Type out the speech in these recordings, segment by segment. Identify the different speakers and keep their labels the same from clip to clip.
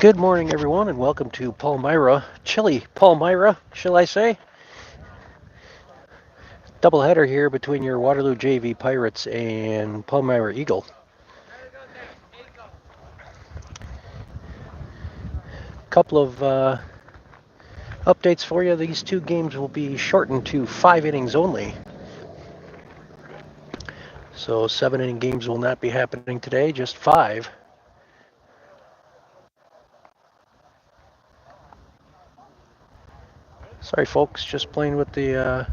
Speaker 1: Good morning, everyone, and welcome to Palmyra, chilly Palmyra, shall I say? Doubleheader here between your Waterloo JV Pirates and Palmyra-Eagle. Couple of updates for you. These two games will be shortened to 5 innings only. So 7-inning games will not be happening today, just 5. Sorry, folks, just playing with the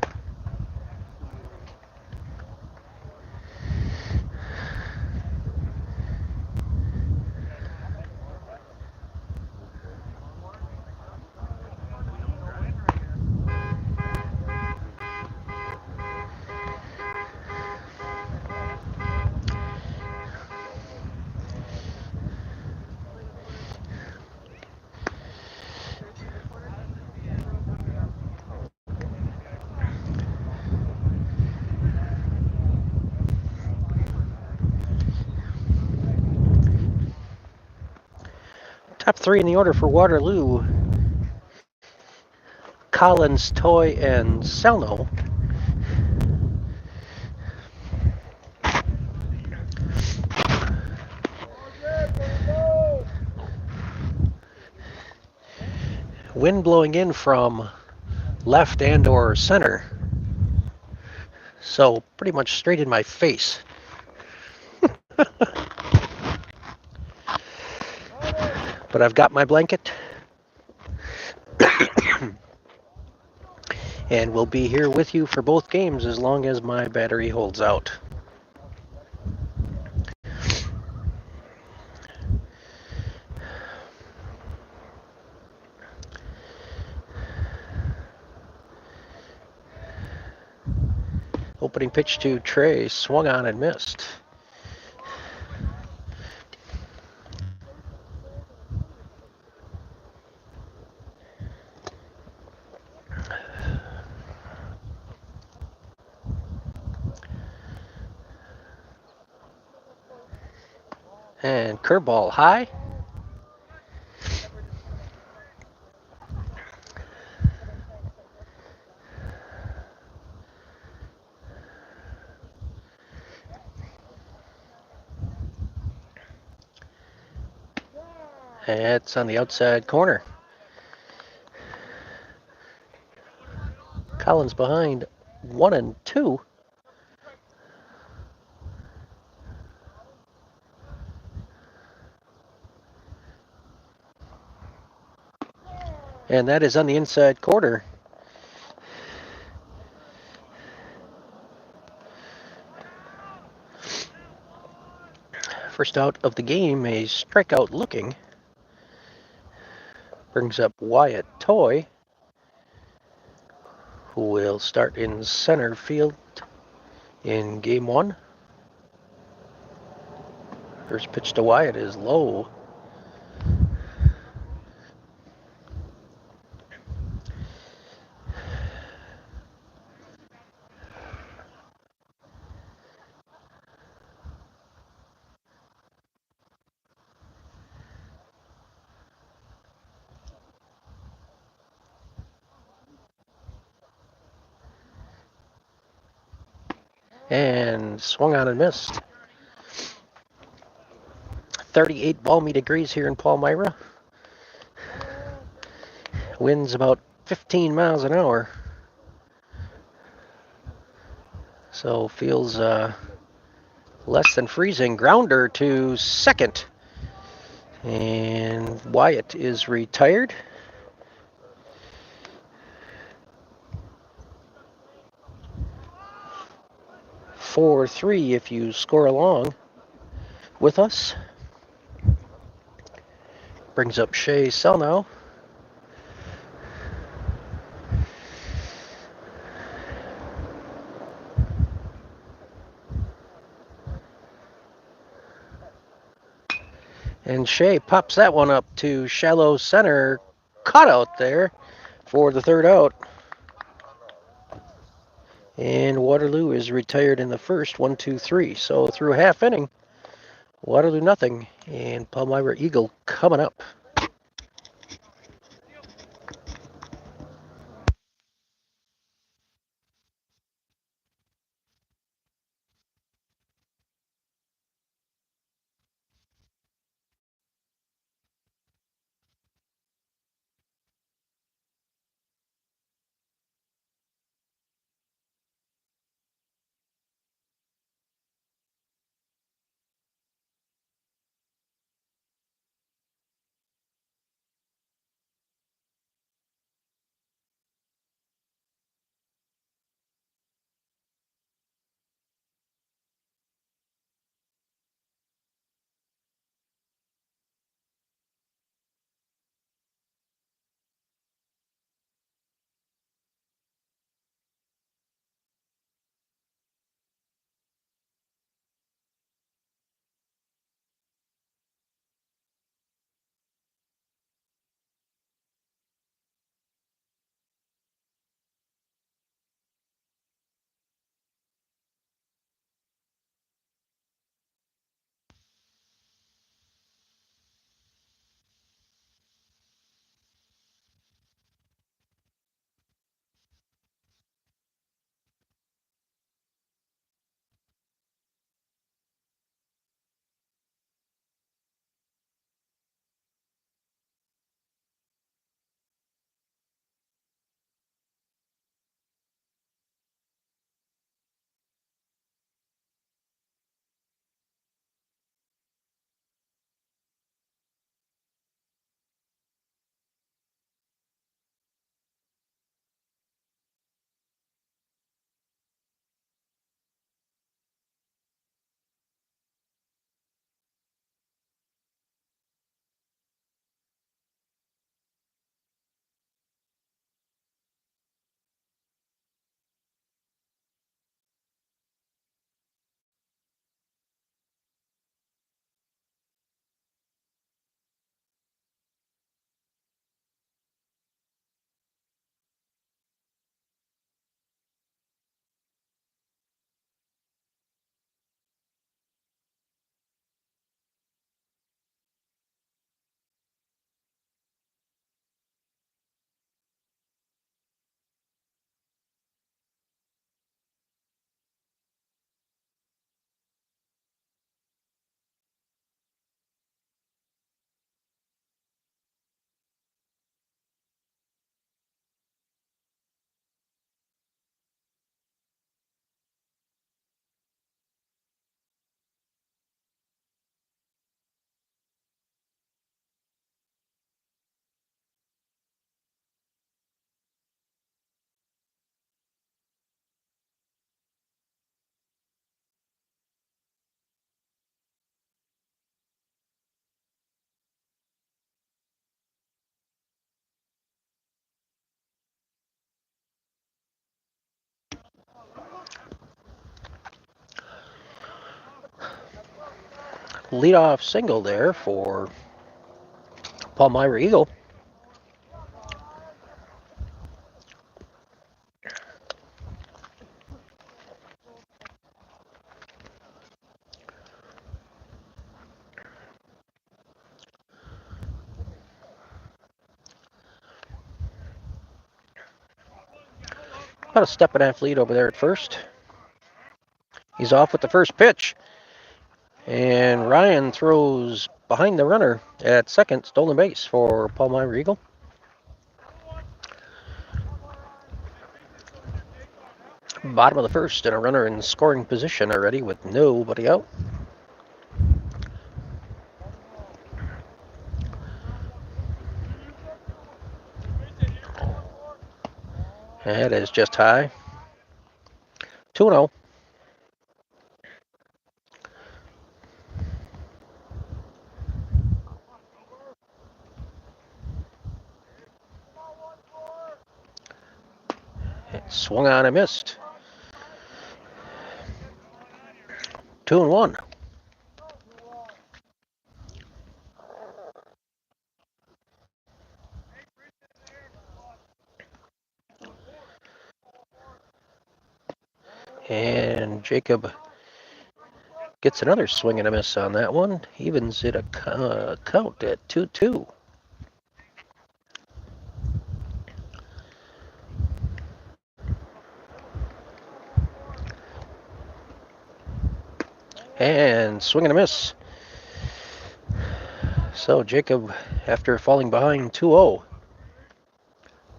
Speaker 1: top 3 in the order for Waterloo. Collins, Toy, and Selno. Wind blowing in from left and or center. So pretty much straight in my face. But I've got my blanket. And we'll be here with you for both games as long as my battery holds out. Opening pitch to Trey, swung on and missed. And curveball high. It's on the outside corner. Collins behind 1-2. And that is on the inside corner. First out of the game, a strikeout looking. Brings up Wyatt Toy, who will start in center field in game 1. First pitch to Wyatt is low. And swung on and missed. 38 balmy degrees here in Palmyra. Winds about 15 miles an hour. So feels less than freezing. Grounder to second. And Wyatt is retired. Four, 3 if you score along with us. Brings up Shea Selno. And Shea pops that one up to shallow center. Caught out there for the third out. And Waterloo is retired in the first, 1-2-3. So through half inning, Waterloo nothing, and Palmyra-Eagle coming up. leadoff single there for Palmyra-Eagle. About a step and a half lead over there at first. He's off with the first pitch. And Ryan throws behind the runner at second, stolen base for Palmyra-Eagle. Bottom of the first, and a runner in scoring position already with nobody out. That is just high. 2-0. It swung on and missed. 2-1. And Jacob gets another swing and a miss on that one. Evens it a count at 2-2. And swing and a miss. So Jacob, after falling behind 2-0,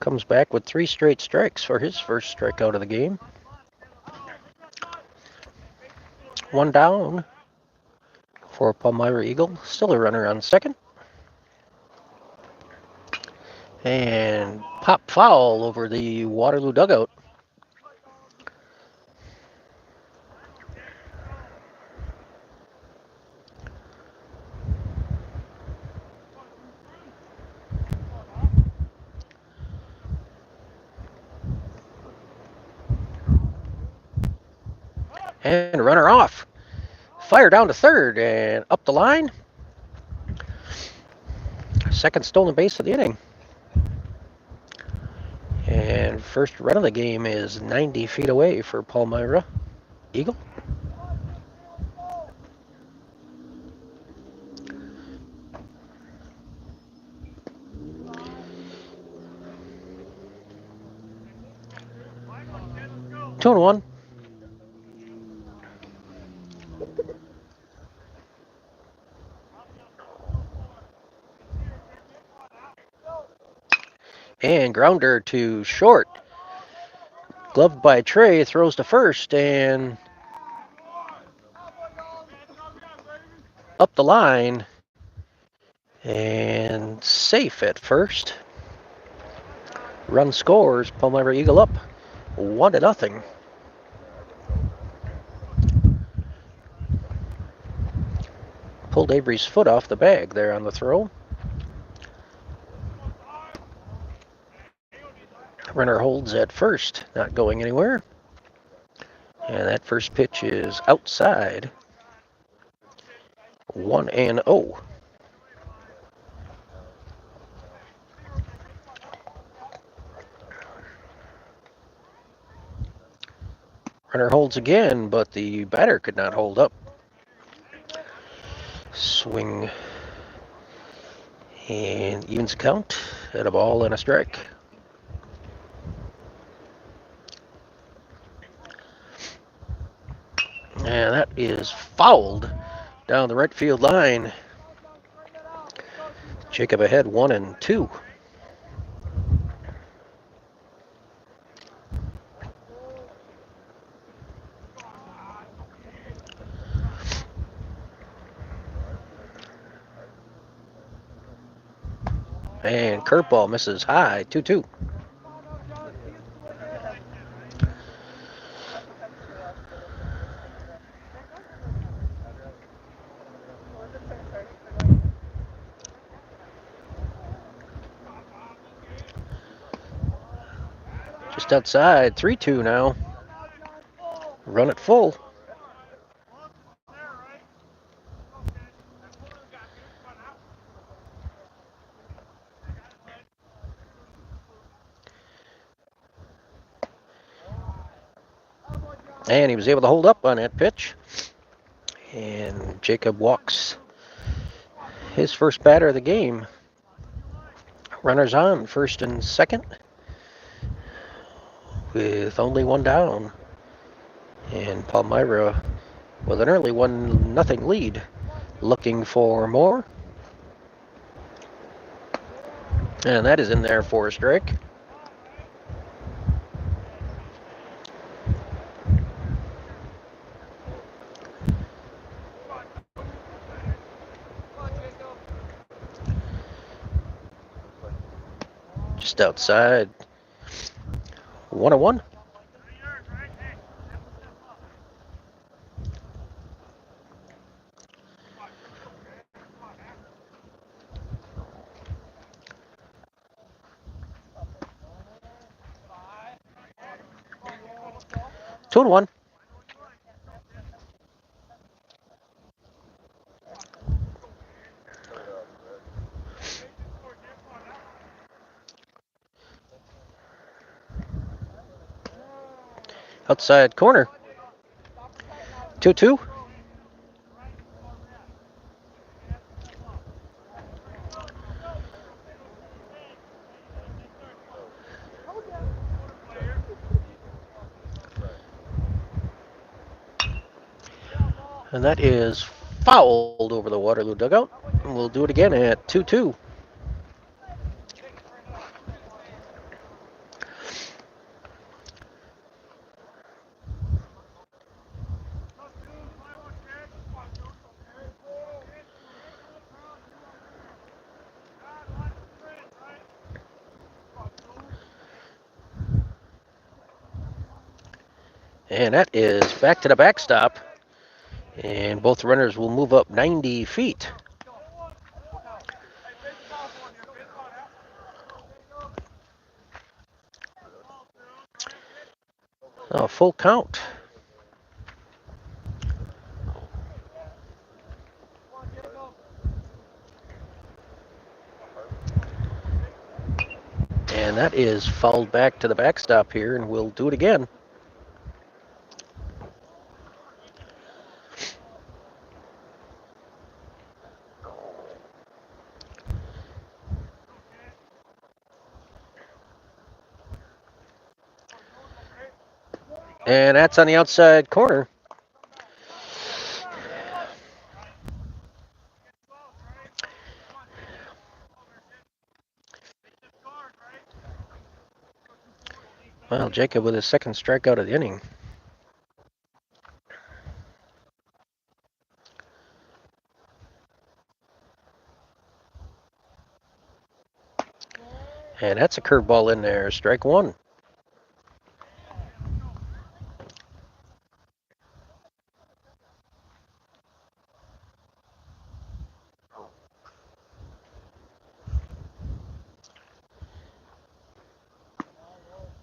Speaker 1: comes back with 3 straight strikes for his first strikeout of the game. 1 down for Palmyra-Eagle. Still a runner on second. And pop foul over the Waterloo dugout. And runner off. Fire down to third and up the line. Second stolen base of the inning. And first run of the game is 90 feet away for Palmyra-Eagle. Two and one. And grounder to short. Gloved by Trey, throws to first and up the line. And safe at first. Run scores, Palmyra-Eagle up 1-0. Pulled Avery's foot off the bag there on the throw. Runner holds at first, not going anywhere. And that first pitch is outside. 1-0. Runner holds again, but the batter could not hold up. Swing and evens count at a ball and a strike. And that is fouled down the right field line. Jacob ahead 1-2. And curveball misses high, 2-2. Just outside, 3-2 now. Run it full. And he was able to hold up on that pitch. And Jacob walks his first batter of the game. Runners on, first and second, with only one down. And Palmyra with an early 1-0 lead, looking for more. And that is in there for a strike. Just outside. 1-1. Two to one. Outside corner. 2-2. And that is fouled over the Waterloo dugout. And we'll do it again at 2-2. And that is back to the backstop. And both runners will move up 90 feet. Oh, full count. And that is fouled back to the backstop here, and we'll do it again. And that's on the outside corner. Well, Jacob with his second strikeout of the inning. And that's a curveball in there, strike one.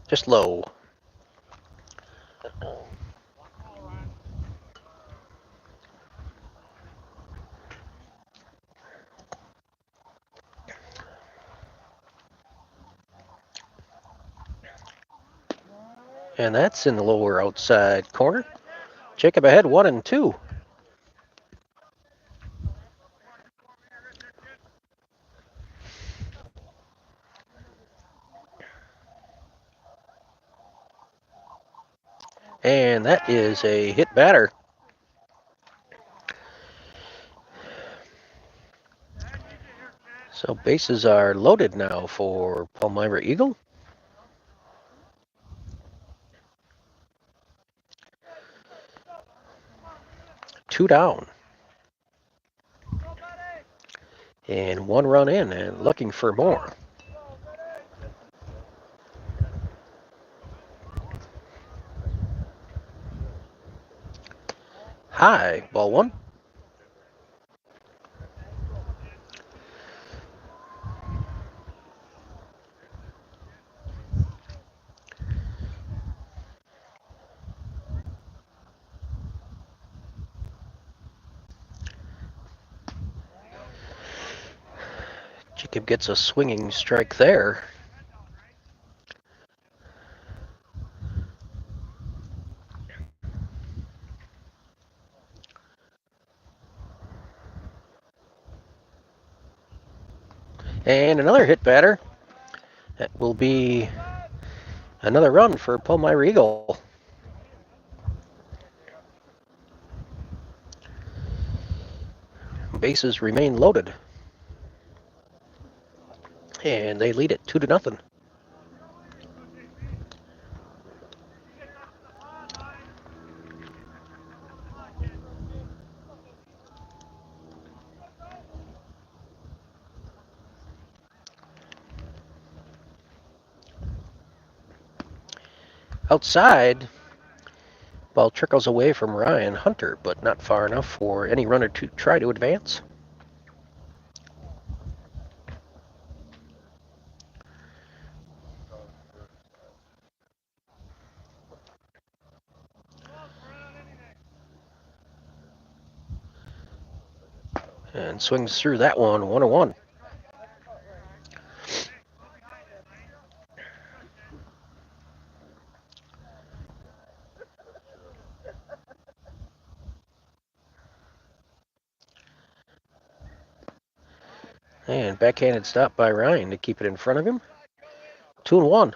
Speaker 1: Just low. And that's in the lower outside corner. Jacob ahead 1-2. And that is a hit batter. So bases are loaded now for Palmyra-Eagle. 2 down. And 1 run in and looking for more. High, ball 1. Jacob gets a swinging strike there. And another hit batter. That will be another run for Palmyra-Eagle. Bases remain loaded. And they lead it 2-0. Outside, ball trickles away from Ryan Hunter, but not far enough for any runner to try to advance. And swings through that one, 1-1. And backhanded stop by Ryan to keep it in front of him. 2-1.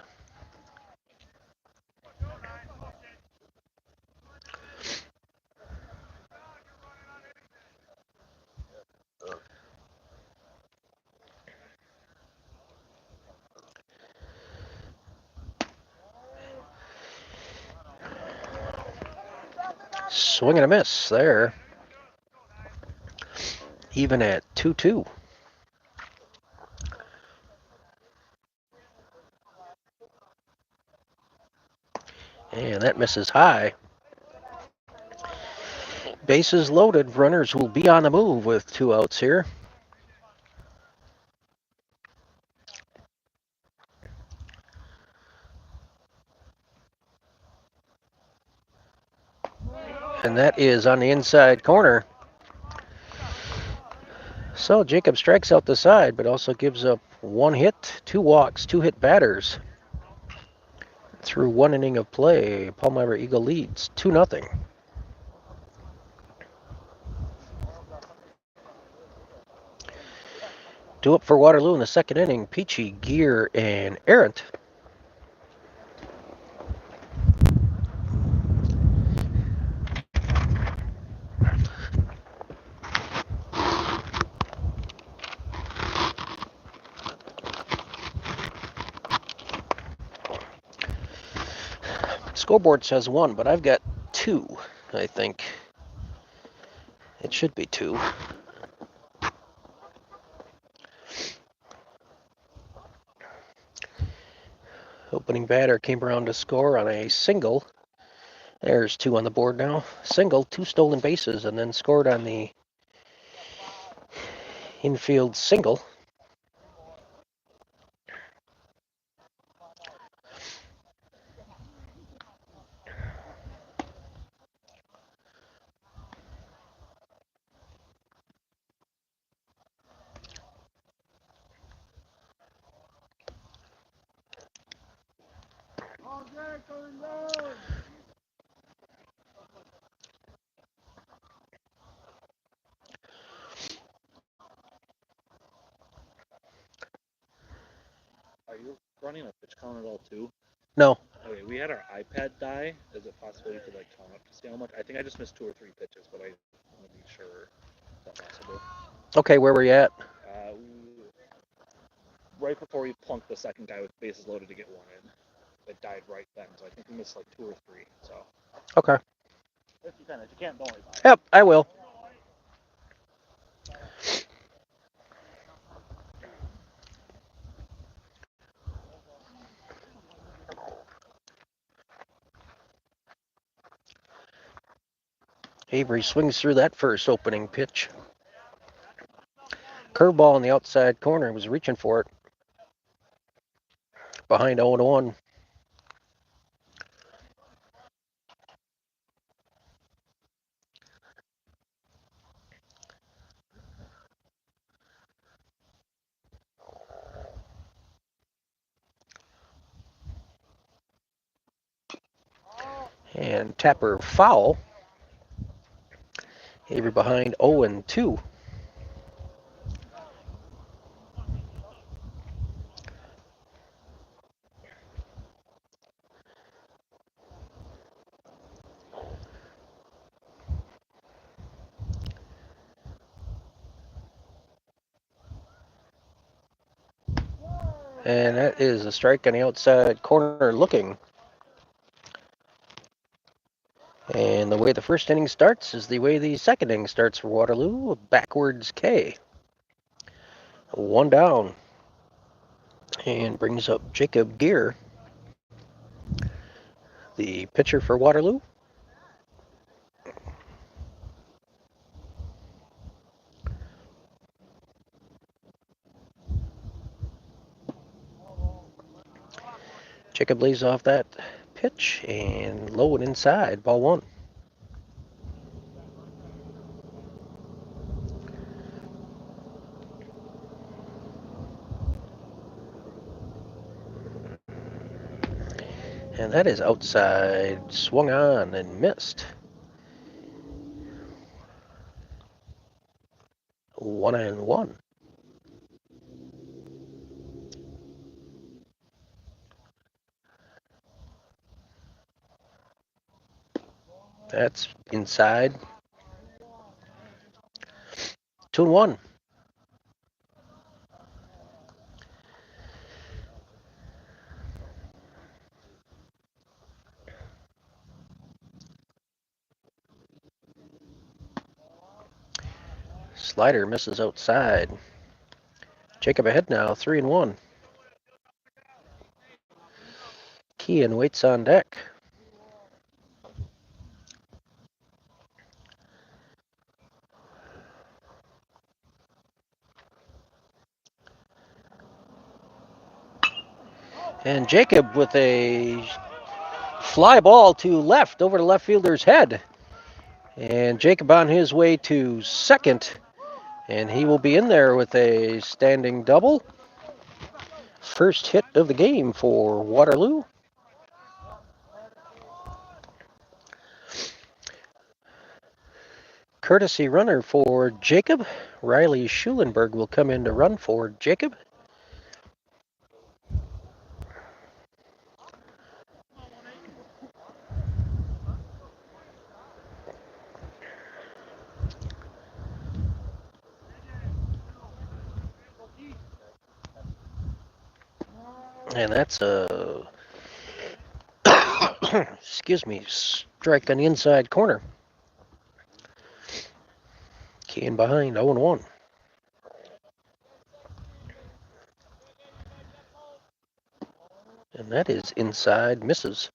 Speaker 1: Swing and a miss there. Even at 2-2. And that misses high. Bases loaded. Runners will be on the move with 2 outs here. And that is on the inside corner. So Jacob strikes out the side, but also gives up 1 hit, 2 walks, 2 hit batters. Through 1 inning of play, Palmyra-Eagle leads 2-0. Due up for Waterloo in the 2nd inning, Peachy, Gear, and Errant. Scoreboard says 1, but I've got 2, I think. It should be 2. Opening batter came around to score on a single. There's 2 on the board now. Single, 2 stolen bases, and then scored on the infield single.
Speaker 2: Are you running a pitch count at all too?
Speaker 1: No.
Speaker 2: Okay, we had our iPad die. Is it possible you could like count up to see how much? I think I just missed 2 or 3 pitches, but I want to be sure. Is that possible?
Speaker 1: Okay, where were you at?
Speaker 2: Right before we plunked the second guy with bases loaded to get 1 in. It died right then, so I think we missed like 2 or 3. So.
Speaker 1: Okay.
Speaker 2: If you can, if you can't, don't worry about it.
Speaker 1: Yep, I will. Avery swings through that first opening pitch. Curveball in the outside corner. Was reaching for it. Behind 0-1. And Tapper foul. Avery behind 0-2. And that is a strike on the outside corner looking. And the way the first inning starts is the way the second inning starts for Waterloo. Backwards K. 1 down. And brings up Jacob Gear, the pitcher for Waterloo. Jacob lays off that pitch and low and inside, ball 1. And that is outside, swung on and missed. 1-1. That's inside. 2-1. Slider misses outside. Jacob ahead now, 3-1. Kean waits on deck. And Jacob with a fly ball to left over the left fielder's head. And Jacob on his way to second. And he will be in there with a standing double. First hit of the game for Waterloo. Courtesy runner for Jacob. Riley Schulenberg will come in to run for Jacob. And that's a excuse me, strike on the inside corner. Kean behind, 0-1. And that is inside, misses.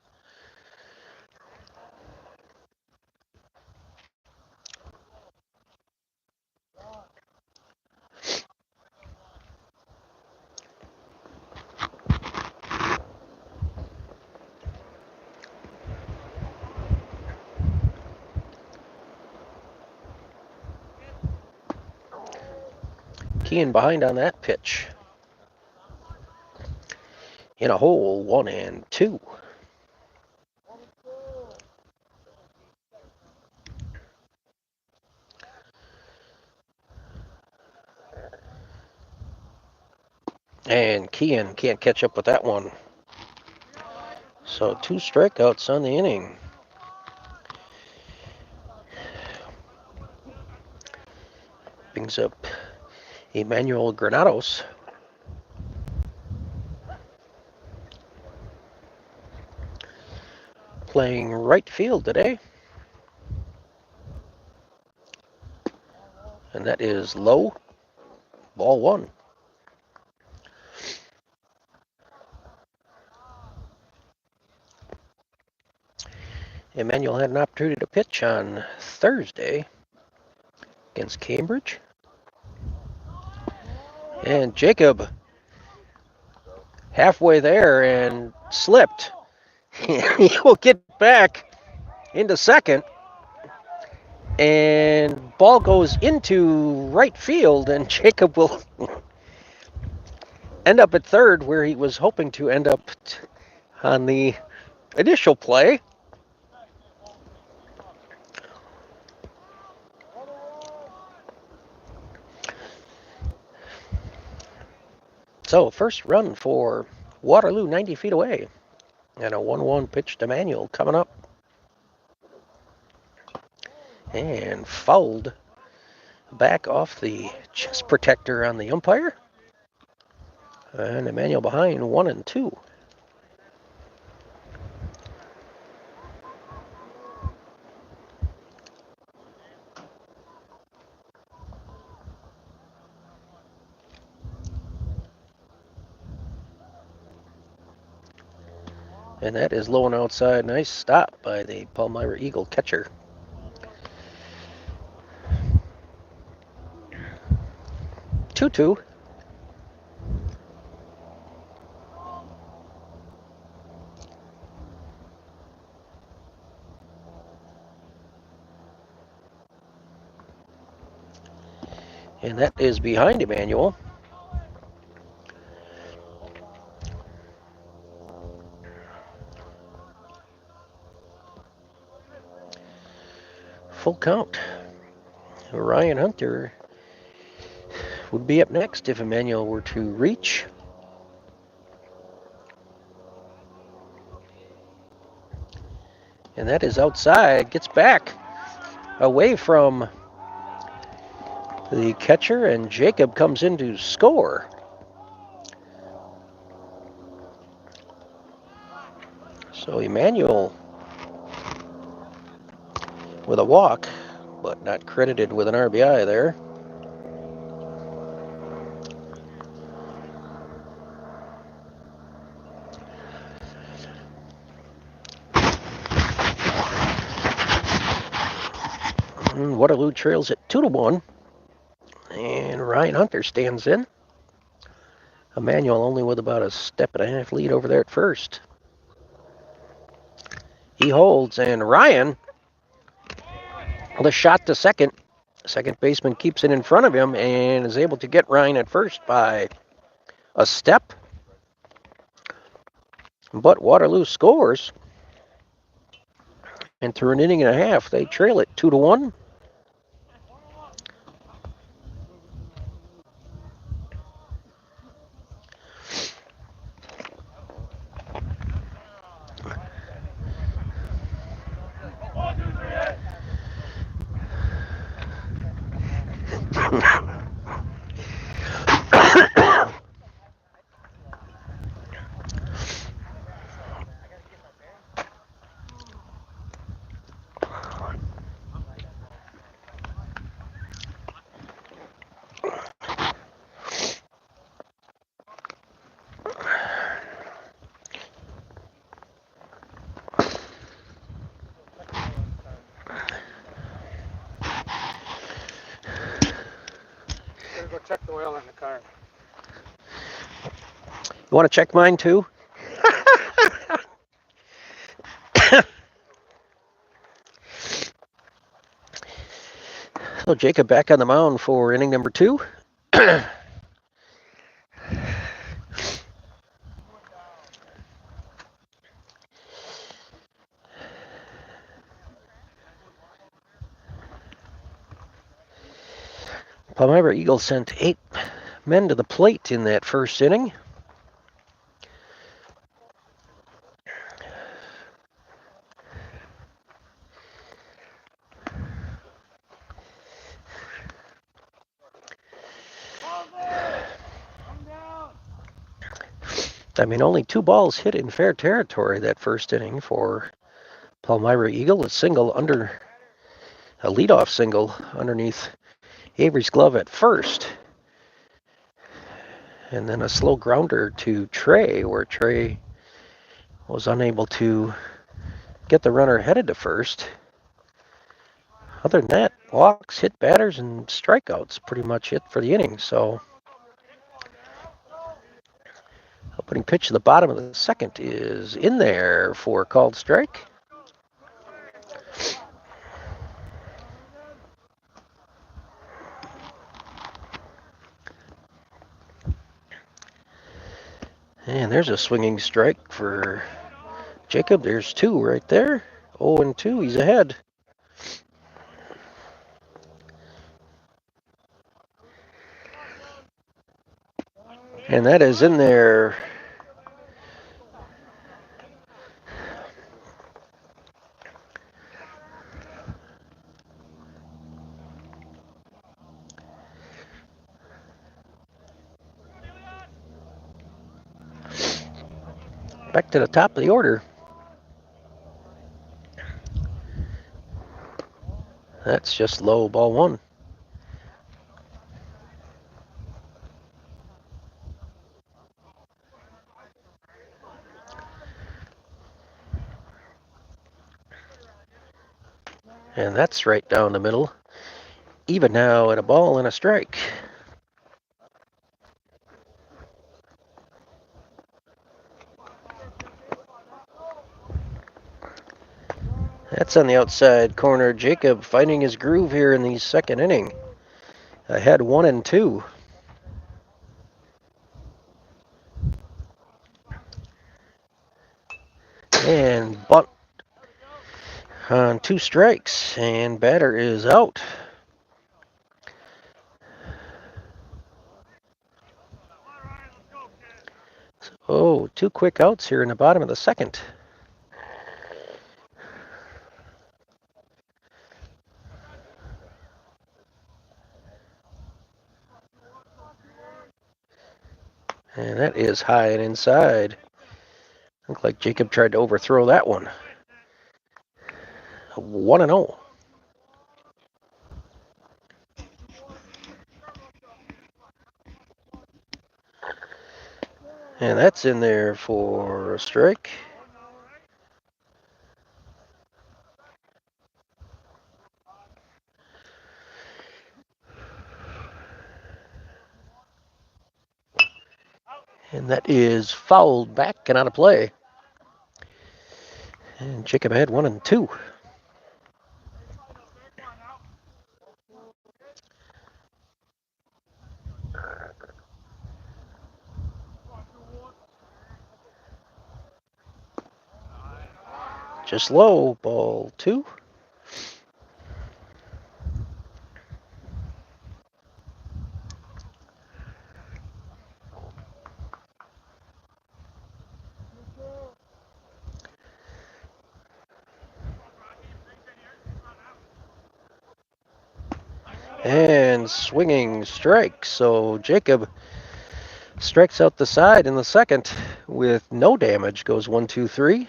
Speaker 1: Kean behind on that pitch. In a hole, 1-2. And Kean can't catch up with that one. So 2 strikeouts on the inning. Brings up Emmanuel Granados. Playing right field today. And that is low. Ball 1. Emmanuel had an opportunity to pitch on Thursday against Cambridge. And Jacob halfway there and slipped. He will get back into second. And ball goes into right field, and Jacob will end up at third where he was hoping to end up on the initial play. So first run for Waterloo, 90 feet away. And a 1-1 pitch to Manuel coming up. And fouled back off the chest protector on the umpire. And Emmanuel behind 1-2. And that is low and outside. Nice stop by the Palmyra-Eagle catcher. 2-2. And that is behind Emmanuel. Full count. Ryan Hunter would be up next if Emmanuel were to reach. And that is outside. Gets back away from the catcher, and Jacob comes in to score. So Emmanuel with a walk, but not credited with an RBI there. Waterloo trails at 2-1. And Ryan Hunter stands in. Emmanuel only with about a step and a half lead over there at first. He holds, and Ryan, the shot to second. Second baseman keeps it in front of him and is able to get Ryan at first by a step. But Waterloo scores. And through an inning and a half, they trail it 2-1.
Speaker 3: Go check the oil in the car.
Speaker 1: You want to check mine too? So Jacob back on the mound for inning number 2. Palmyra-Eagle sent 8 men to the plate in that first inning. I mean, only 2 balls hit in fair territory that first inning for Palmyra-Eagle. A leadoff single underneath Avery's glove at first. And then a slow grounder to Trey, where Trey was unable to get the runner headed to first. Other than that, walks, hit batters, and strikeouts pretty much it for the inning. So, opening pitch to the bottom of the second is in there for a called strike. And there's a swinging strike for Jacob. There's 2 right there. 0-2, he's ahead. And that is in there. Back to the top of the order. That's just low, ball one. And that's right down the middle. Even now at a ball and a strike. That's on the outside corner. Jacob finding his groove here in the second inning. Ahead 1-2. And bunt on 2 strikes. And batter is out. Oh, 2 quick outs here in the bottom of the second. And that is high and inside. Looked like Jacob tried to overthrow that one. 1-0. And that's in there for a strike. And that is fouled back and out of play. And Jacob had 1-2. Just low, ball 2. And swinging strike. So Jacob strikes out the side in the second with no damage. Goes 1-2-3.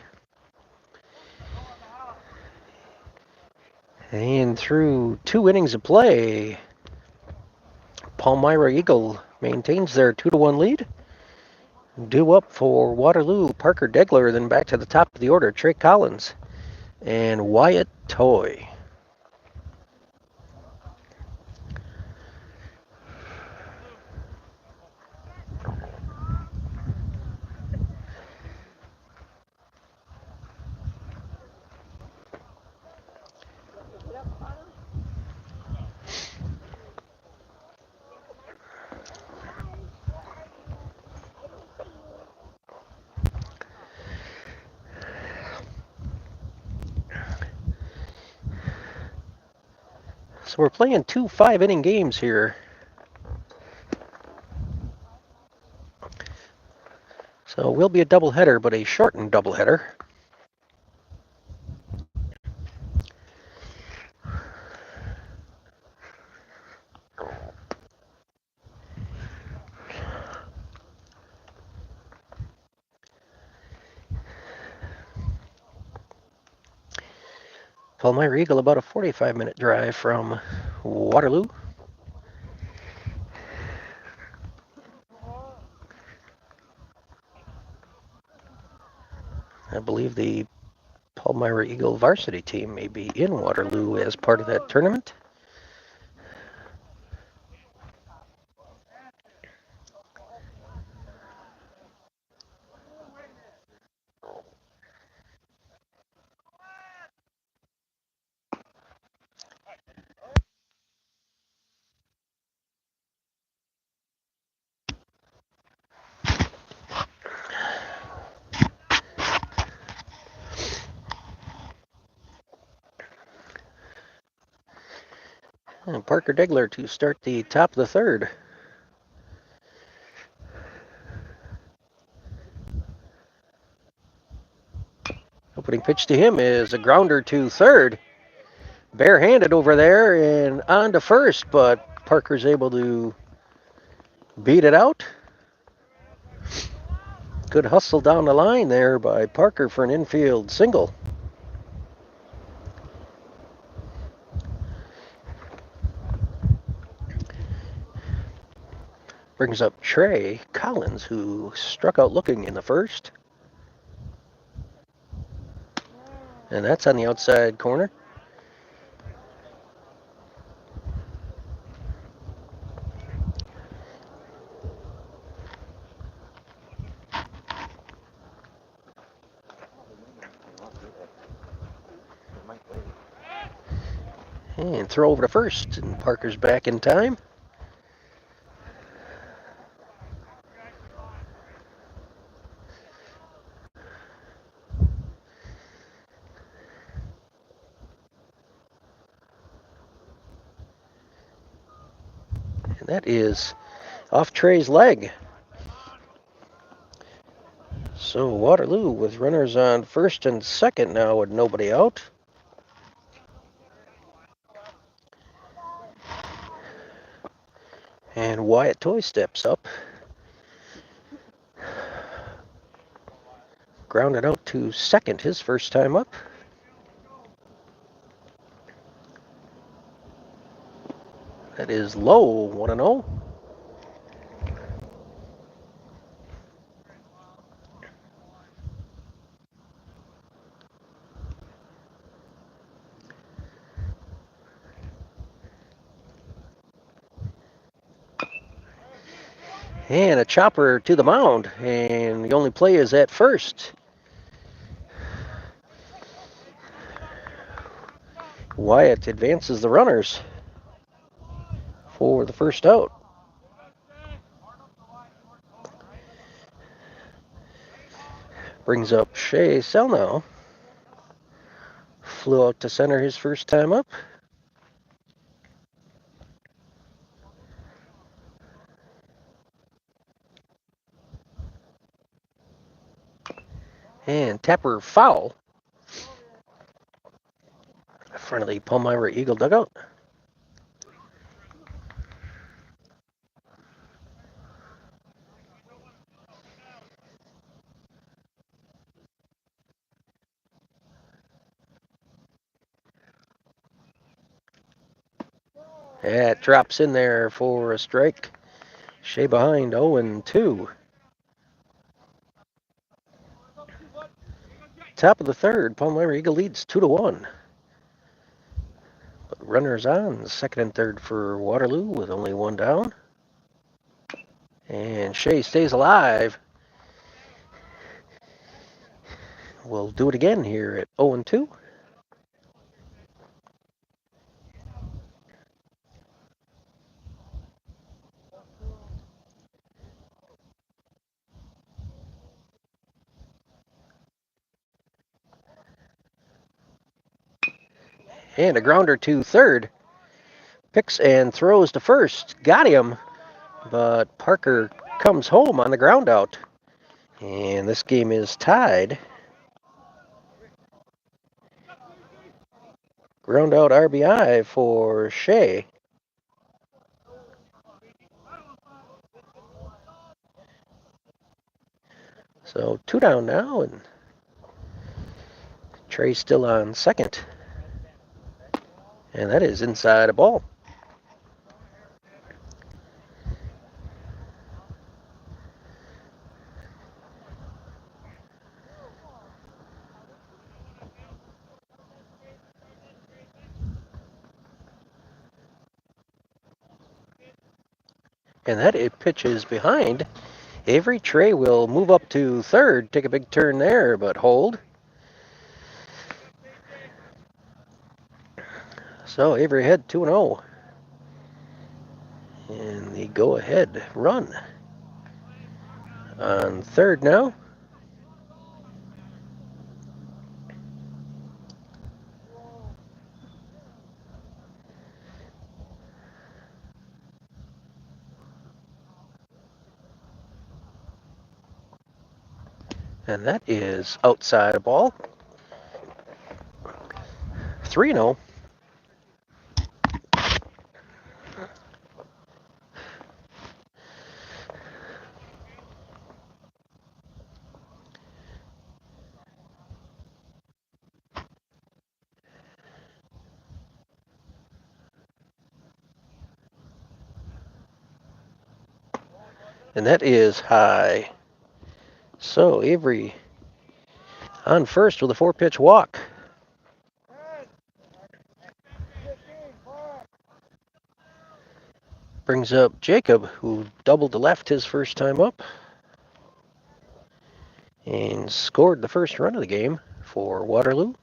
Speaker 1: And through 2 innings of play, Palmyra-Eagle maintains their 2-1 lead. Due up for Waterloo, Parker Degler, then back to the top of the order, Trey Collins and Wyatt Toy. So we're playing 2 5-inning games here. So it will be a doubleheader, but a shortened doubleheader. Palmyra-Eagle about a 45-minute drive from Waterloo. I believe the Palmyra-Eagle varsity team may be in Waterloo as part of that tournament. And Parker Degler to start the top of the third. Opening pitch to him is a grounder to third. Barehanded over there and on to first, but Parker's able to beat it out. Good hustle down the line there by Parker for an infield single. Brings up Trey Collins, who struck out looking in the first. And that's on the outside corner. And throw over to first, and Parker's back in time. And that is off Trey's leg. So Waterloo with runners on first and second now with nobody out. And Wyatt Toy steps up. Grounded out to second his first time up. That is low, 1-0. And a chopper to the mound, and the only play is at first. Wyatt advances the runners for the first out. Brings up Shea Selnow. Flew out to center his first time up. And Tapper foul. In front of the Palmyra-Eagle dugout. That drops in there for a strike. Shea behind 0-2. Top of the third, Palmyra-Eagle leads 2-1. But runners on, second and third for Waterloo with only one down. And Shea stays alive. We'll do it again here at 0-2. And a grounder to third. Picks and throws to first. Got him. But Parker comes home on the ground out. And this game is tied. Ground out RBI for Shea. So 2 down now, and Trey's still on second. And that is inside a ball. And that pitch is behind. Avery Trey will move up to third, take a big turn there, but hold. So Avery ahead 2-0. And the go-ahead run on third now. And that is outside a ball. 3-0. And that is high. So Avery on first with a 4-pitch walk. Brings up Jacob, who doubled to left his first time up. And scored the first run of the game for Waterloo.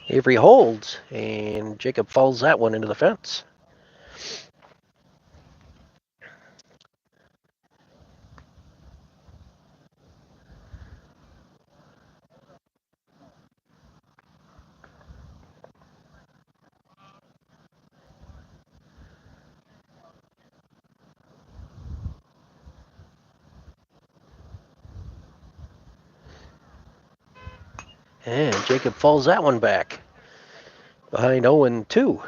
Speaker 1: Avery holds, and Jacob fouls that one into the fence. And Jacob falls that one back. Behind 0-2.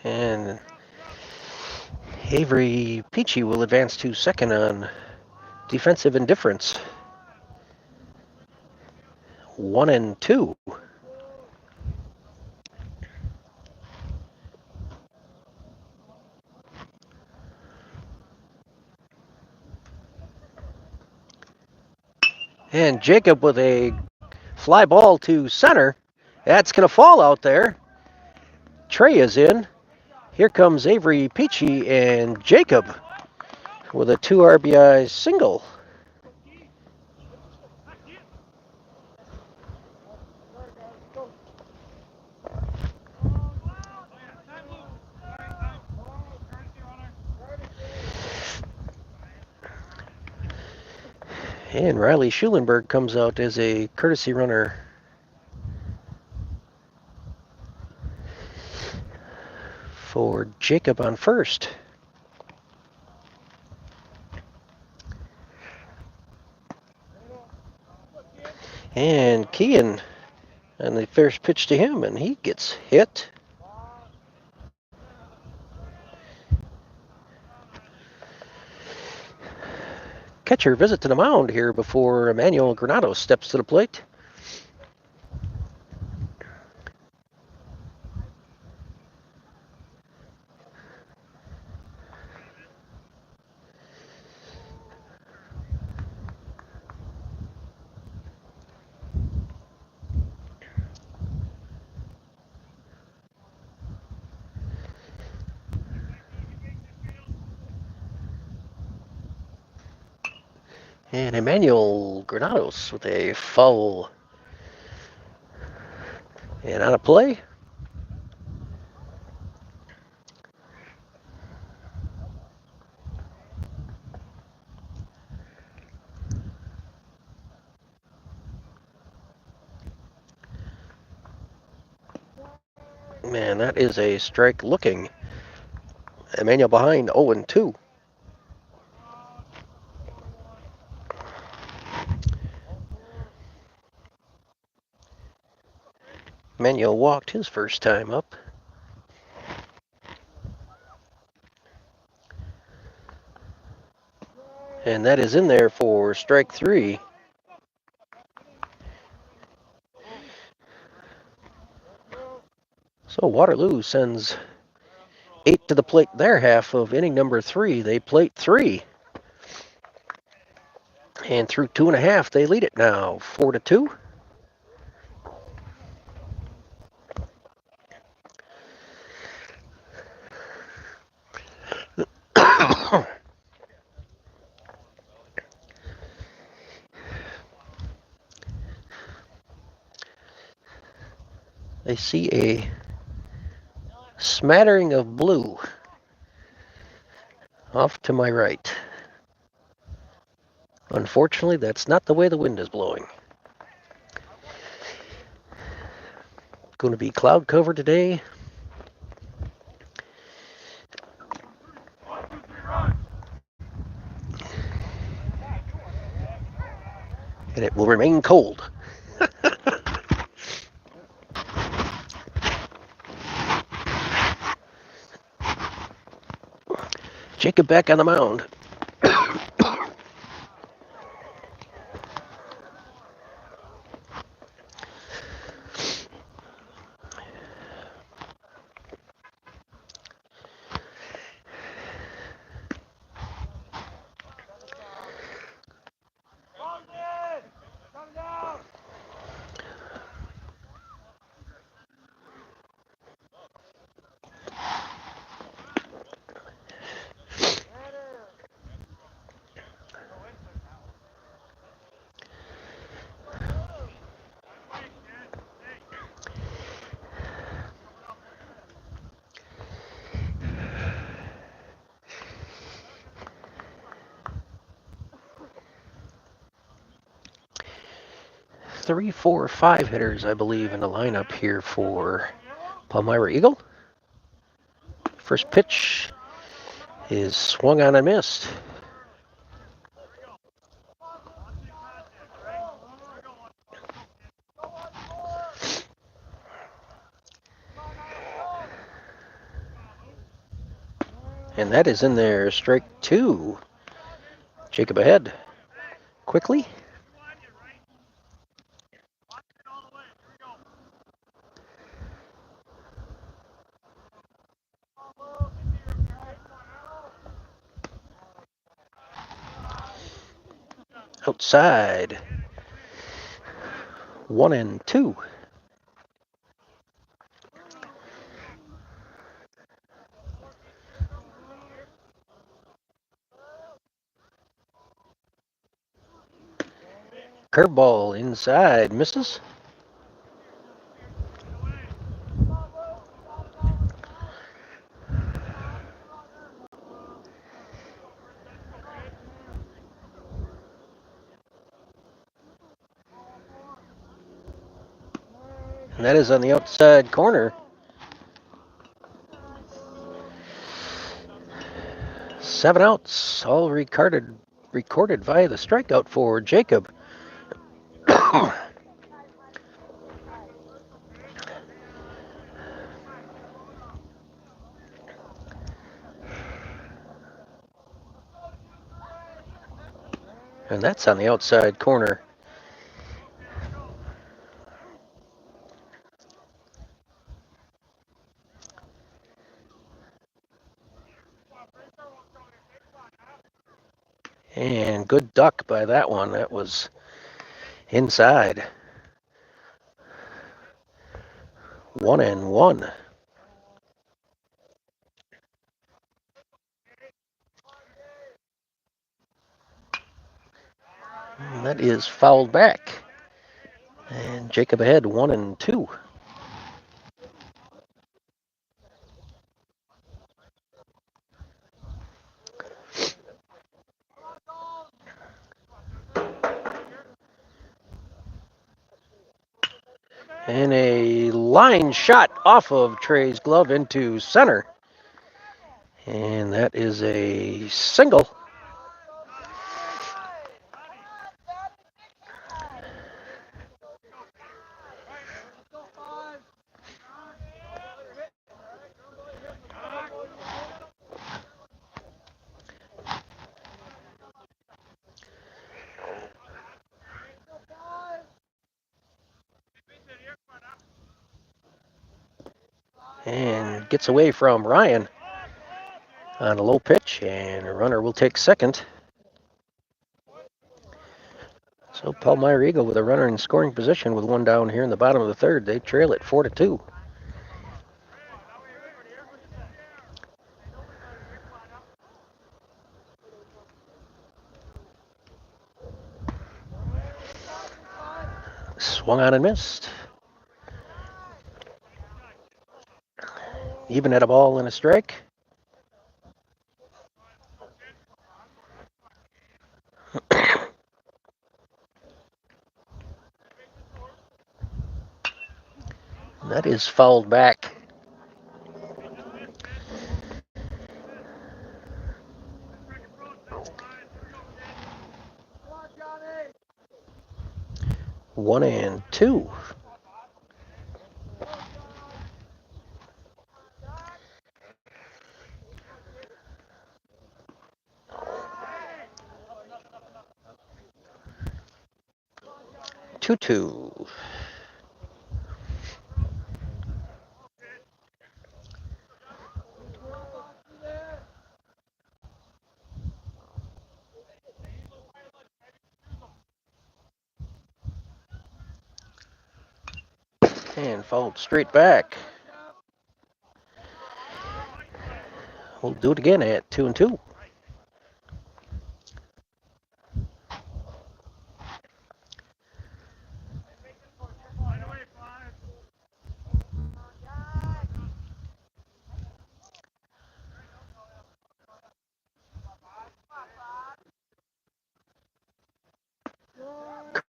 Speaker 1: And Avery Peachy will advance to second on defensive indifference. 1-2. And Jacob with a fly ball to center. That's going to fall out there. Trey is in. Here comes Avery Peachy and Jacob with a 2 RBI single. And Riley Schulenberg comes out as a courtesy runner for Jacob on first. And Kean, and the first pitch to him, and he gets hit. Catcher visit to the mound here before Emmanuel Granados steps to the plate. And Emmanuel Granados with a foul. And on a play. Man, that is a strike looking. Emmanuel behind 0-2. Emmanuel walked his first time up. And that is in there for strike 3. So Waterloo sends 8 to the plate their half of inning number 3. They plate 3. And through 2.5, they lead it now, 4-2. I see a smattering of blue off to my right. Unfortunately, that's not the way the wind is blowing. Going to be cloud cover today. And it will remain cold. Jacob back on the mound. Three, four, five hitters, I believe, in the lineup here for Palmyra-Eagle. First pitch is swung on and missed. And that is in there, strike two. Jacob ahead quickly. Outside. 1-2. Curveball inside, misses. And that is on the outside corner. 7 outs, all recorded via the strikeout for Jacob. And that's on the outside corner. And good duck by that one. That was inside. 1-1. And that is fouled back. And Jacob ahead 1-2. And a line shot off of Trey's glove into center. And that is a single. And gets away from Ryan on a low pitch, and a runner will take second. So Palmyra-Eagle with a runner in scoring position with one down here in the bottom of the third. They trail it 4-2. Swung on and missed. Even at a ball and a strike. That is fouled back. 2. Two. And fouled straight back. We'll do it again at 2-2.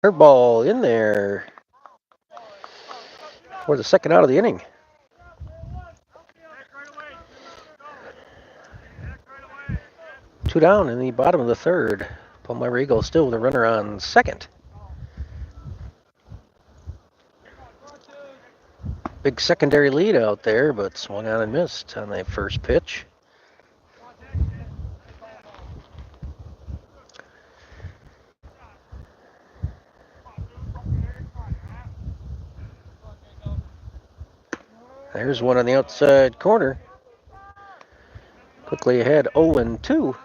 Speaker 1: Curveball in there for the second out of the inning. Two down in the bottom of the third. Palmyra-Eagle still with a runner on second. Big secondary lead out there, but swung on and missed on that first pitch. There's one on the outside corner. Quickly ahead, 0-2.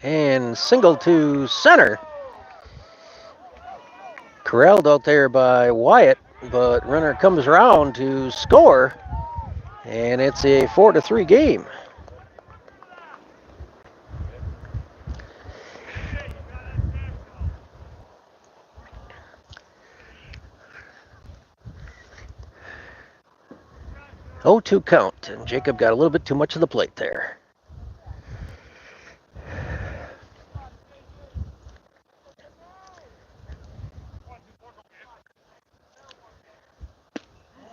Speaker 1: And single to center. Corralled out there by Wyatt, but runner comes around to score, and it's a 4-3 game. Oh, 2 count, and Jacob got a little bit too much of the plate there.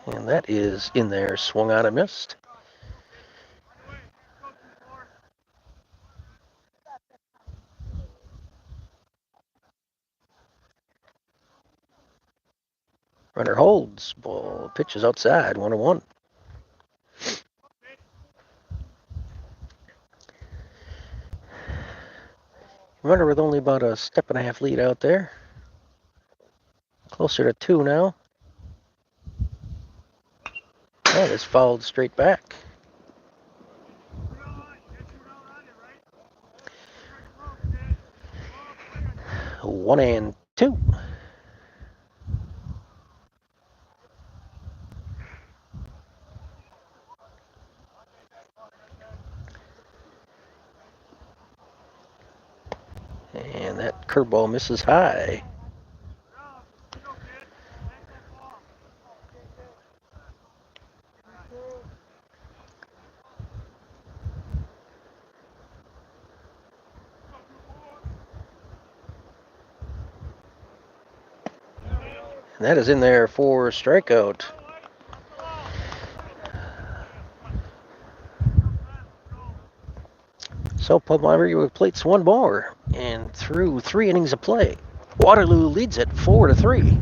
Speaker 1: And that is in there, swung on and missed. Runner holds, ball pitches outside, 1-1. Runner with only about a step and a half lead out there. Closer to 2 now. That is fouled straight back. 1-2. And that curveball misses high. And that is in there for strikeout. So Palmyra plates one more, and through 3 innings of play, Waterloo leads it 4-3.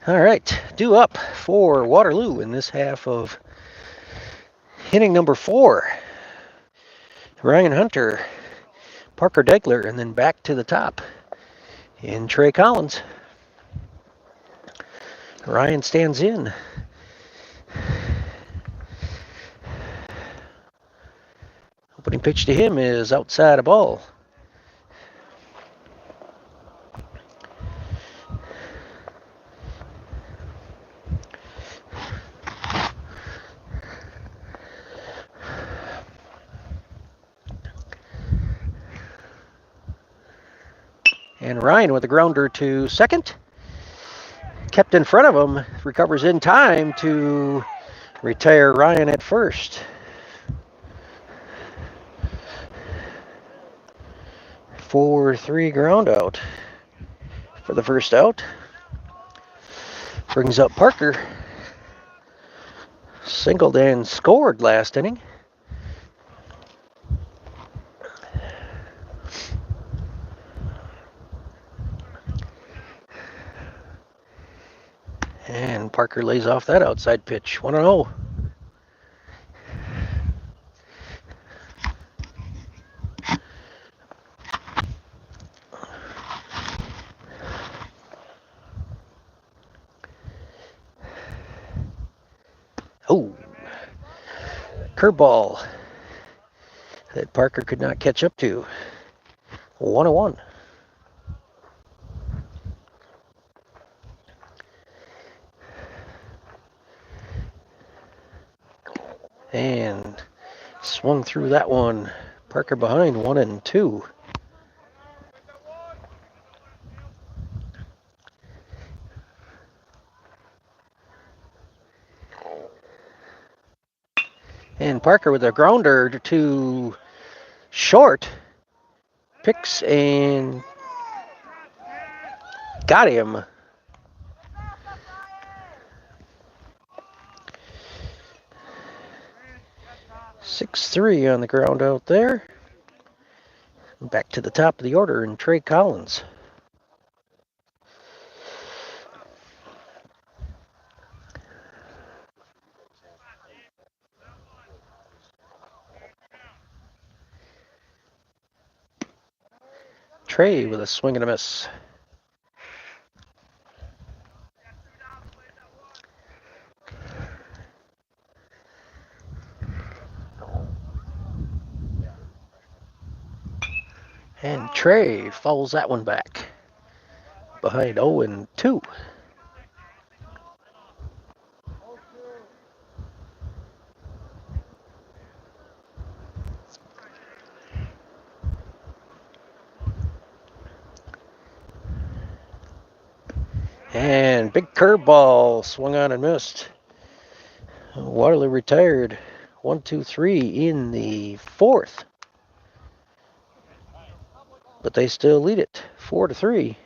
Speaker 1: All right, due up for Waterloo in this half of inning number 4. Ryan Hunter, Parker Degler, and then back to the top in Trey Collins. Ryan stands in. Opening pitch to him is outside a ball. And Ryan with a grounder to second. Kept in front of him, recovers in time to retire Ryan at first. 4-3 ground out for the first out. Brings up Parker. Singled and scored last inning. And Parker lays off that outside pitch. 1-0. Oh, curveball that Parker could not catch up to. 1-1. And swung through that one. Parker behind 1-2. And Parker with a grounder to short. Picks and got him. Six-3 on the ground out there. Back to the top of the order in Trey Collins. Trey with a swing and a miss. And Trey fouls that one back. Behind 0-2. And big curveball swung on and missed. Waterloo retired 1-2-3 in the 4th. But they still lead it 4-3.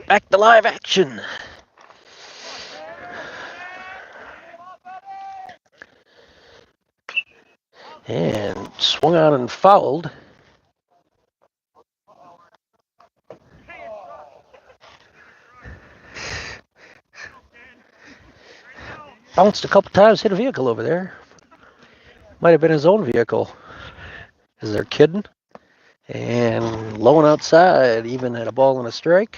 Speaker 1: Back to live action. And swung on and fouled. Bounced a couple times, hit a vehicle over there. Might have been his own vehicle. Is there kidding? And low and outside, even at a ball and a strike.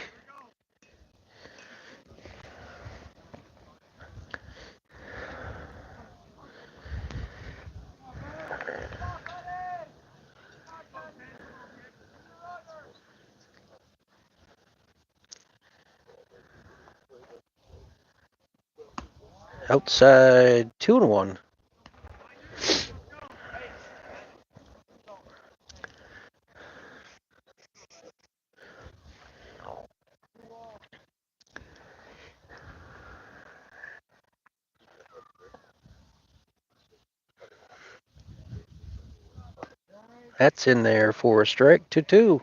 Speaker 1: Outside 2-1. That's in there for a strike, 2-2.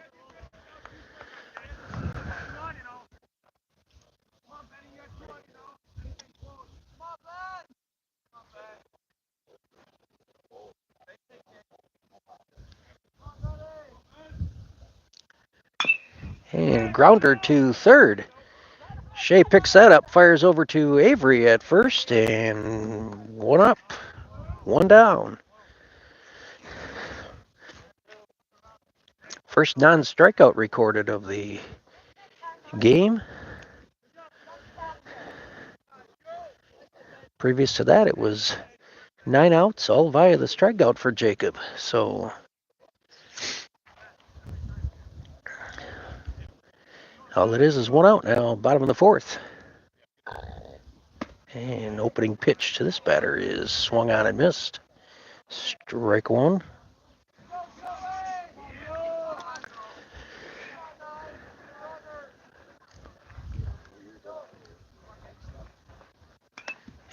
Speaker 1: And grounder to third. Shea picks that up, fires over to Avery at first, and one up, one down. First non-strikeout recorded of the game. Previous to that, it was 9 outs, all via the strikeout for Jacob. So all it is 1 out now, bottom of the fourth. And opening pitch to this batter is swung on and missed. Strike one.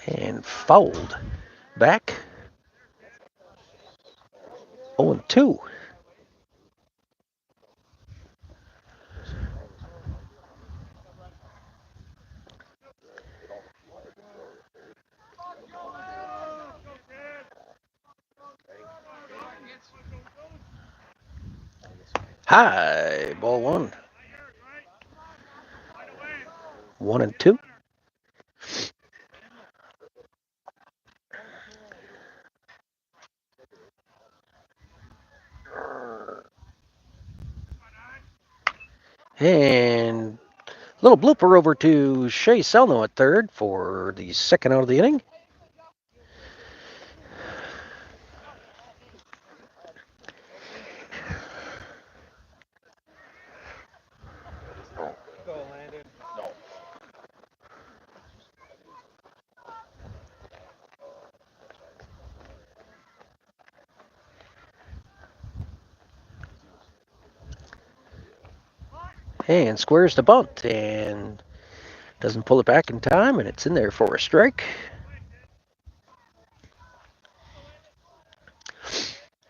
Speaker 1: And fouled back. 0-2. High, ball one. 1-2. And a little blooper over to Shea Selno at third for the second out of the inning. And squares the bunt and doesn't pull it back in time, and it's in there for a strike.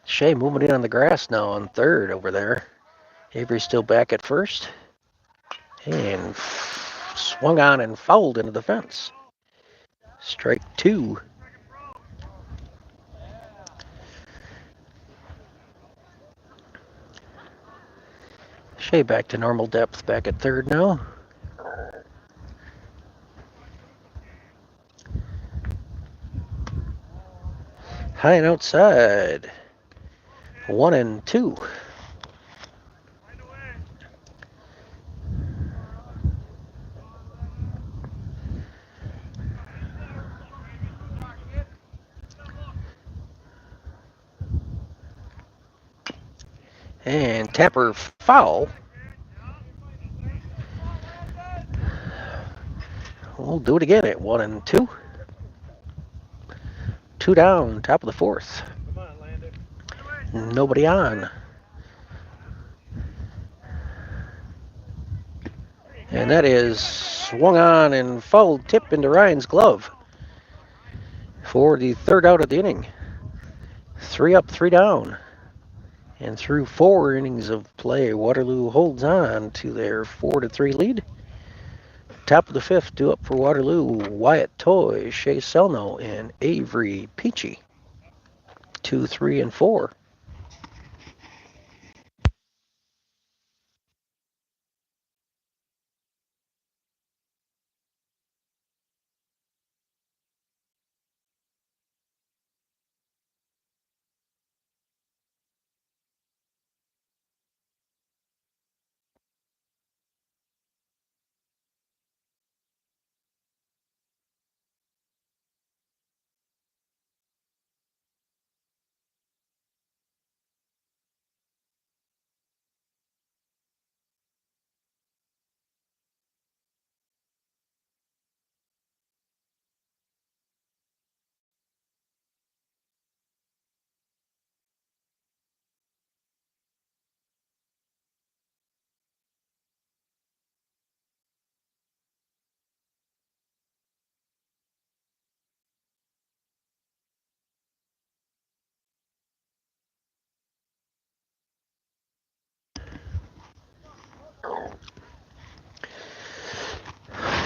Speaker 1: Shea moving in on the grass now on third over there. Avery's still back at first. And swung on and fouled into the fence. Strike two. Shea back to normal depth, back at third now. High and outside. 1-2. And Tapper foul. We'll do it again at 1-2. 2 down, top of the fourth. Nobody on. And that is swung on and fouled tip into Ryan's glove for the third out of the inning. 3 up, 3 down. And through 4 innings of play, Waterloo holds on to their 4-3 lead. Top of the fifth, due up for Waterloo, Wyatt Toy, Shea Selno, and Avery Peachy. 2, 3, and 4.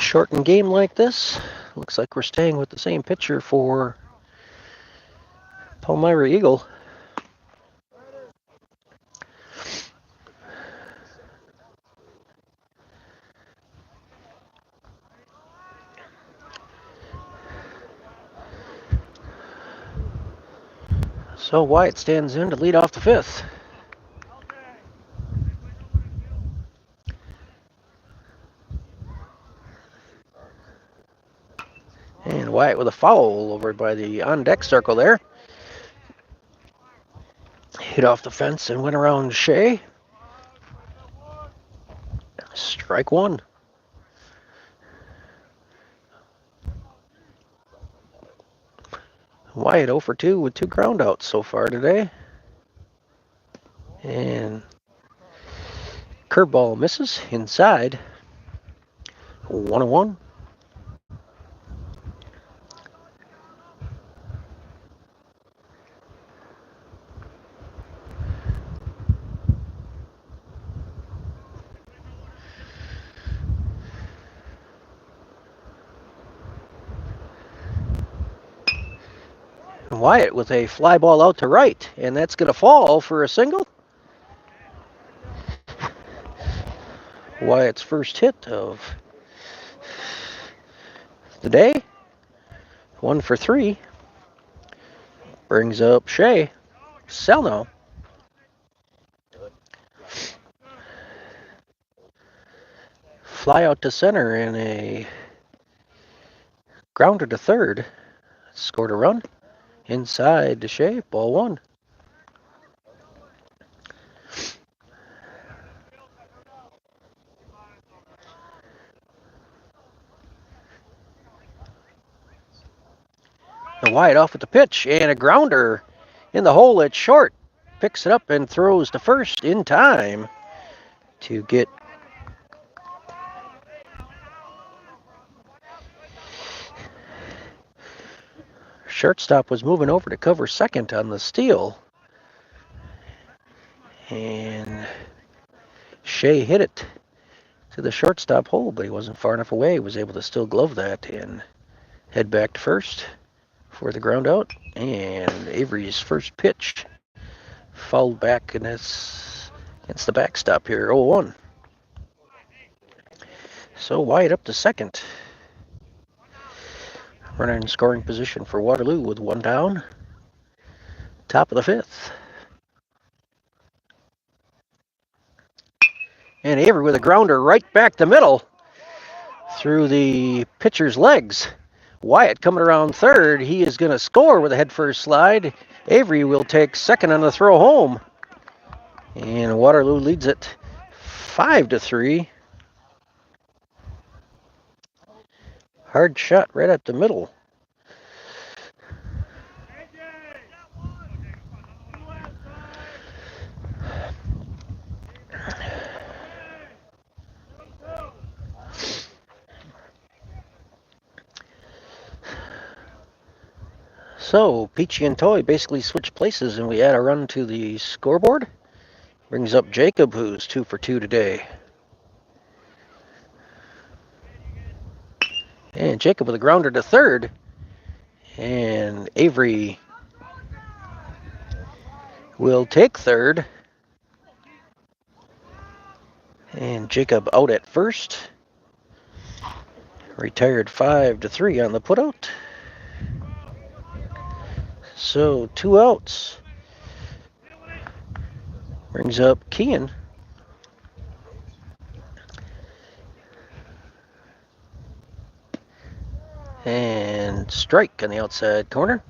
Speaker 1: Shortened game like this. Looks like we're staying with the same pitcher for Palmyra-Eagle. So Wyatt stands in to lead off the fifth. And Wyatt with a foul over by the on-deck circle there. Hit off the fence and went around Shea. Strike one. Wyatt 0 for 2 with 2 ground outs so far today. And curveball misses inside. 1-1. Wyatt with a fly ball out to right, and that's going to fall for a single. Wyatt's first hit of the day. 1 for 3. Brings up Shea Selno. Fly out to center and a grounder to third. Scored a run. Inside to Shea, ball 1. And Wyatt off with the pitch and a grounder in the hole at short. Picks it up and throws to first in time to get shortstop was moving over to cover second on the steal. And Shea hit it to the shortstop hole, but he wasn't far enough away. He was able to still glove that and head back to first for the ground out. And Avery's first pitch fouled back, and it's against the backstop here, 0-1. So Wyatt up to second. Runner in scoring position for Waterloo with 1 down. Top of the fifth. And Avery with a grounder right back the middle through the pitcher's legs. Wyatt coming around third. He is going to score with a head-first slide. Avery will take second on the throw home. And Waterloo leads it 5-3. Hard shot right at the middle. So Peachy and Toy basically switch places, and we add a run to the scoreboard. Brings up Jacob, who's 2 for 2 today. And Jacob with a grounder to third. And Avery will take third. And Jacob out at first. Retired 5-3 on the putout. So 2 outs. Brings up Kean. And strike on the outside corner.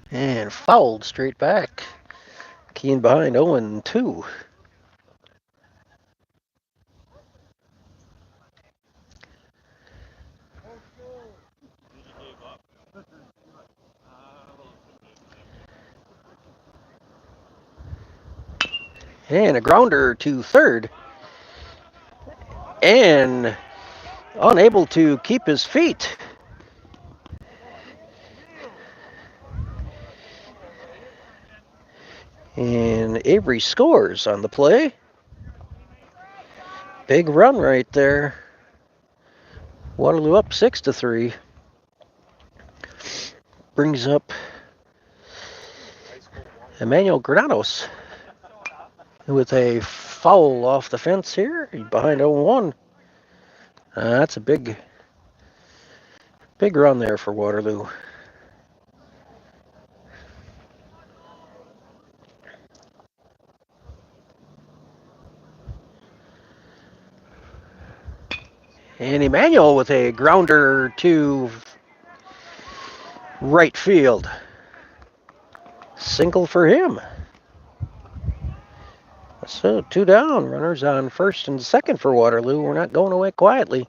Speaker 1: And fouled straight back. Kean behind 0-2. And a grounder to third. And unable to keep his feet. And Avery scores on the play. Big run right there. Waterloo up 6-3. Brings up Emmanuel Granados with a foul off the fence here. Behind 0-1. That's a big run there for Waterloo. And Emmanuel with a grounder to right field. Single for him. So 2 down. Runners on first and second for Waterloo. We're not going away quietly.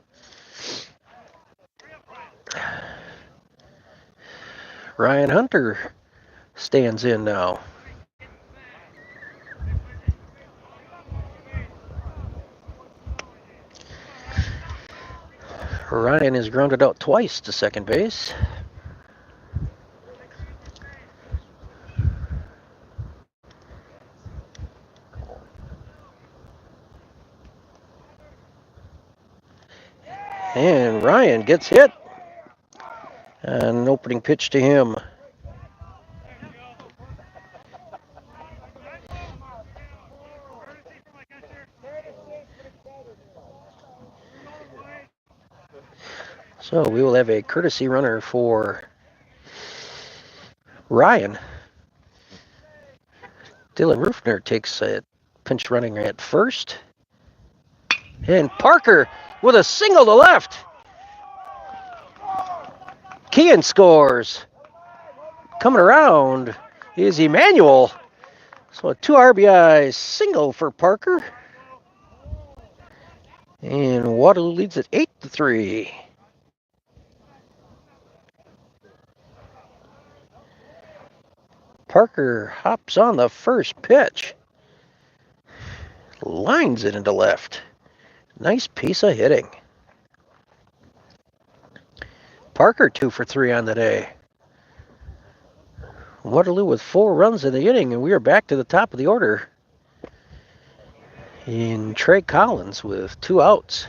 Speaker 1: Ryan Hunter stands in now. Ryan is grounded out twice to second base. And Ryan gets hit. An opening pitch to him. So we will have a courtesy runner for Ryan. Dylan Rufner takes a pinch running at first. And Parker with a single to left. Kean scores. Coming around is Emmanuel. So a 2 RBI single for Parker. And Waterloo leads at 8-3. Parker hops on the first pitch. Lines it into left. Nice piece of hitting. Parker 2 for 3 on the day. Waterloo with 4 runs in the inning, and we are back to the top of the order. In Trey Collins with 2 outs.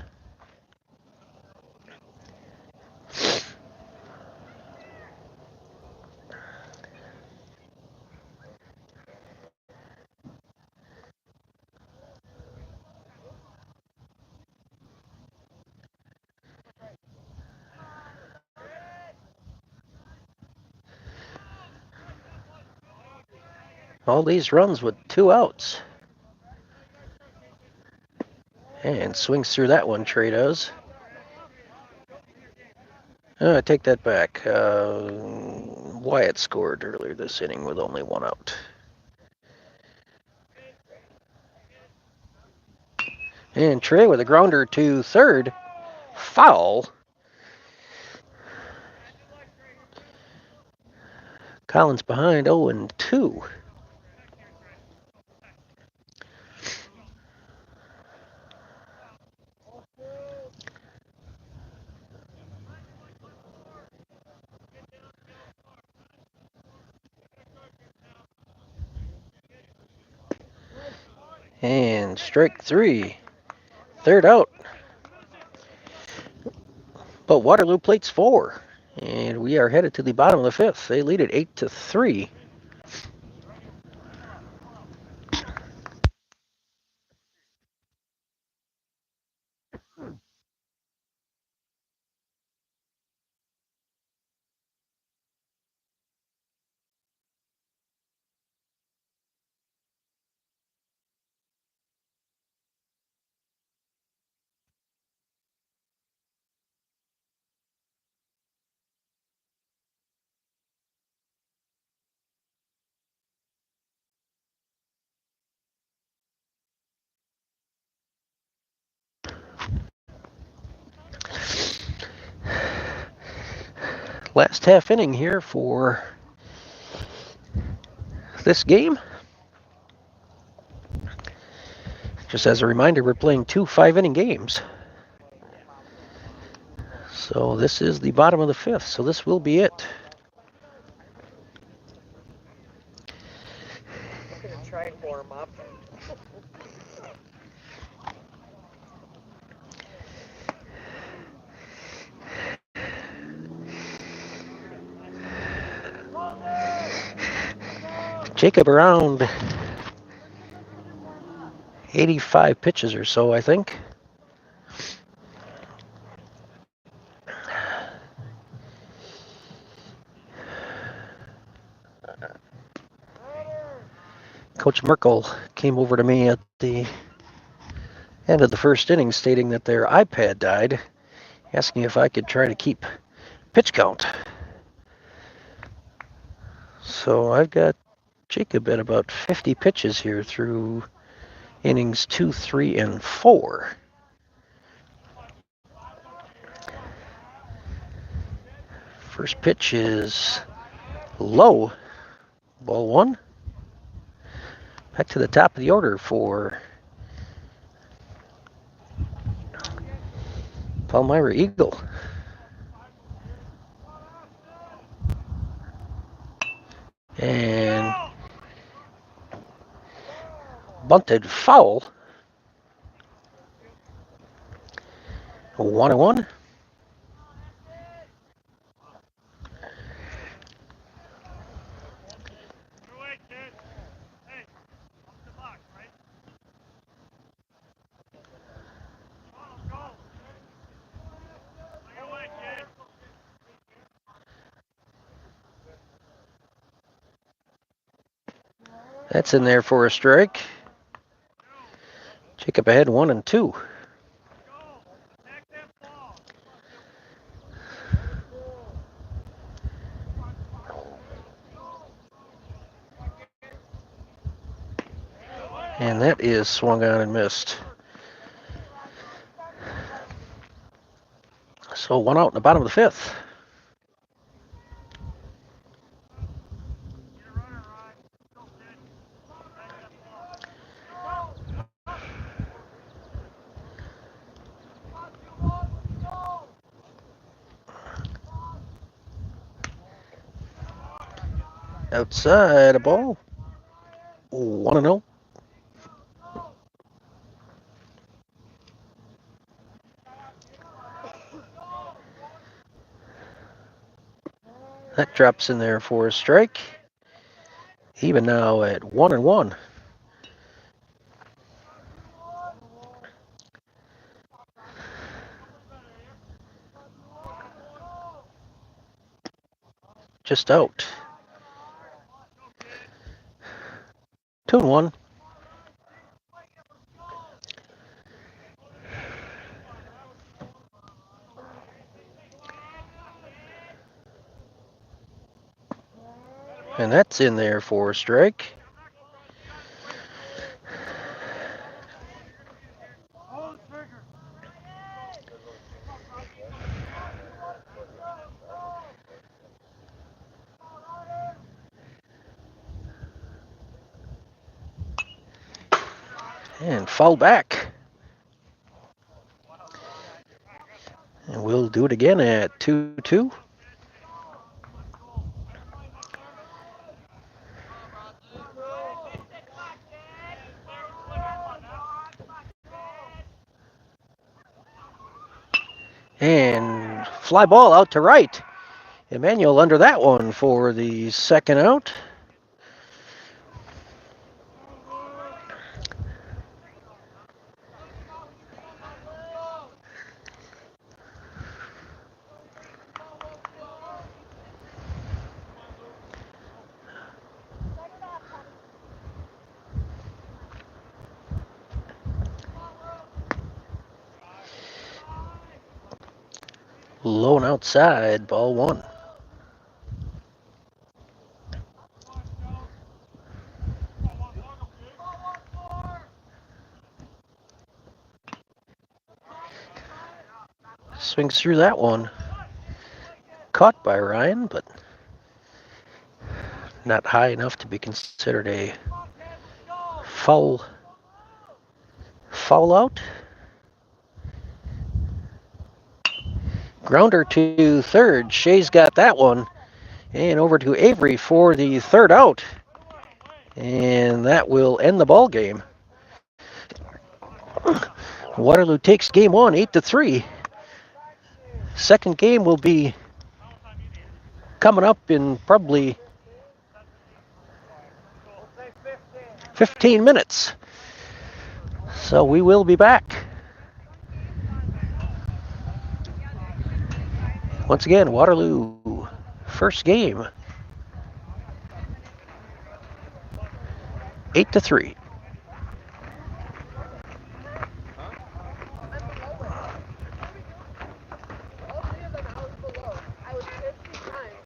Speaker 1: All these runs with 2 outs. And swings through that one, Trey does. I take that back. Wyatt scored earlier this inning with only 1 out. And Trey with a grounder to third. Foul. Collins behind 0-2. And strike 3. Third out. But Waterloo plates 4. And we are headed to the bottom of the 5th. They lead it 8-3. Last half inning here for this game. Just as a reminder, we're playing 2 5-inning games. So this is the bottom of the 5th, so this will be it.
Speaker 3: I'm gonna try and warm up.
Speaker 1: Jacob around 85 pitches or so, I think. Coach Merkel came over to me at the end of the first inning stating that their iPad died, asking if I could try to keep pitch count. So I've got Jacob at about 50 pitches here through innings 2, 3, and 4. First pitch is low, ball 1. Back to the top of the order for Palmyra-Eagle. And bunted foul. 1-1. That's in there for a strike. Jacob ahead 1-2. And that is swung on and missed. So 1 out in the bottom of the 5th. Outside a ball. 1-0. That drops in there for a strike. Even now at 1-1. Just out. 2-1. And that's in there for a strike. And foul back. And we'll do it again at 2-2. And fly ball out to right. Emmanuel under that one for the second out. Low and outside, ball one. Swings through that one. Caught by Ryan, but not high enough to be considered a foul out. Grounder to third. Shea's got that one. And over to Avery for the third out. And that will end the ball game. Waterloo takes game one, 8-3. Second game will be coming up in probably 15 minutes. So we will be back. Once again, Waterloo, first game, 8-3.